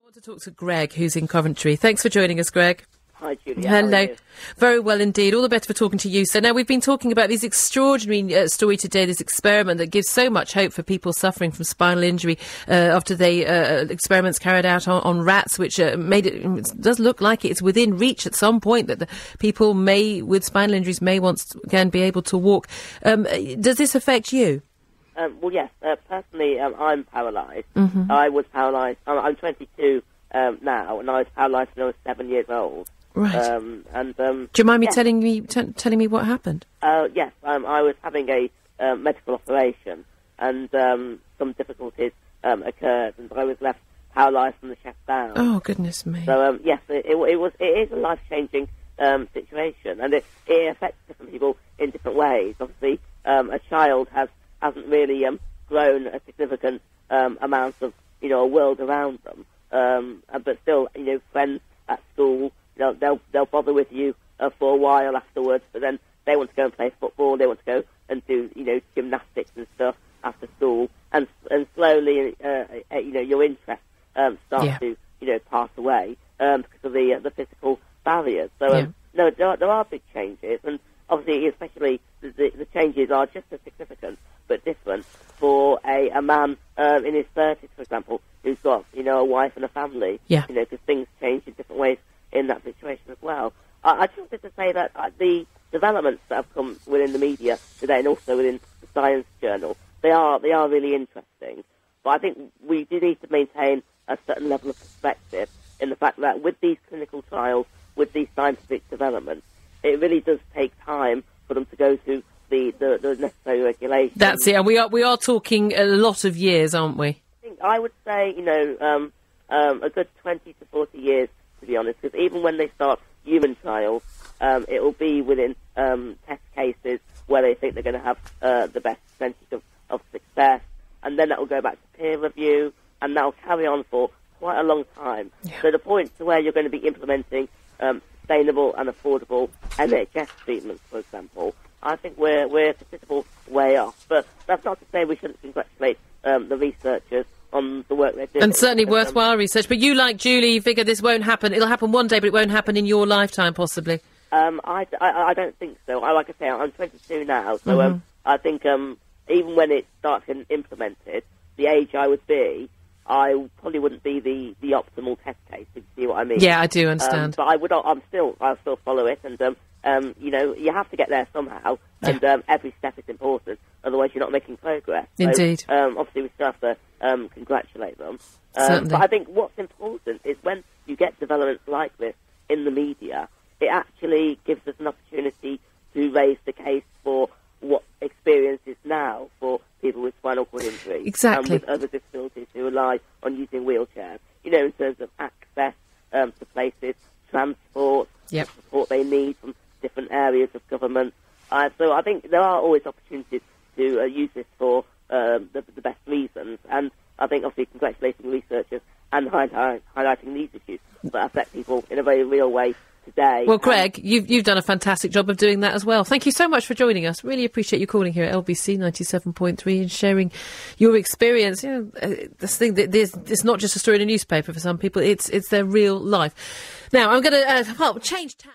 I want to talk to Greg, who's in Coventry. Thanks for joining us, Greg. Hi, Julia. Hello. Very well indeed. All the better for talking to you. So now we've been talking about this extraordinary story today, this experiment that gives so much hope for people suffering from spinal injury after they experiments carried out on rats, which made it does look like it's within reach at some point that the people with spinal injuries may once again be able to walk. Does this affect you? Well, yes. Personally, I'm paralysed. Mm-hmm. I was paralysed. I'm 22 now, and I was paralysed when I was 7 years old. Right. Do you mind me telling me what happened? Yes. I was having a medical operation, and some difficulties occurred, and I was left paralysed from the chest down. Oh, goodness me. So yes, it is a life-changing situation, and it affects different people in different ways. Obviously, a child hasn't really grown a significant amount of a world around them, but still, friends at school. They'll bother with you for a while afterwards, but then they want to go and play football. They want to go and do gymnastics and stuff after school, and slowly your interest starts to pass away because of the physical barriers. So no, there are big changes, and obviously especially the changes are just as significant but different for a man in his 30s, for example, who's got a wife and a family. Because things change in different ways in that situation as well. I just wanted to say that the developments that have come within the media today and also within the science journal, they are really interesting. But I think we do need to maintain a certain level of perspective in the fact that with these clinical trials, with these scientific developments, it really does take time for them to go through the necessary regulations. That's it, and we are talking a lot of years, aren't we? I would say, a good 20 to 40 years, to be honest, because even when they start human trials, it will be within test cases where they think they're going to have the best percentage of success, and then that will go back to peer review, and that will carry on for quite a long time. So the point to where you're going to be implementing sustainable and affordable NHS treatments, for example, I think we're a considerable way off. But that's not to say we shouldn't congratulate the researchers on the work they're doing. And certainly worthwhile research. But you, like Julie, figure this won't happen. It'll happen one day, but it won't happen in your lifetime, possibly. I don't think so. Like I say, I'm 22 now, so I think even when it starts getting implemented, the age I would be, I probably wouldn't be the optimal test case, if you see what I mean. Yeah, I do understand. But I'll still follow it, and you have to get there somehow, and every step is important. Otherwise, you're not making progress. Indeed. So, obviously, we still have to congratulate them. Certainly. But I think what's important is when you get developments like this in the media, it actually gives us an opportunity to raise the case for what experience is now for people with spinal cord injury. Exactly. And with other disabilities who rely on using wheelchairs. In terms of access to places, transport, the support they need from different areas of government. So I think there are always opportunities to use this for the best reasons. And I think, obviously, congratulating researchers and highlighting these issues that affect people in a very real way today. Well, Greg, you've done a fantastic job of doing that as well. Thank you so much for joining us. Really appreciate you calling here at LBC 97.3 and sharing your experience. This thing that it's not just a story in a newspaper for some people; it's their real life. Now, I'm going to change tack.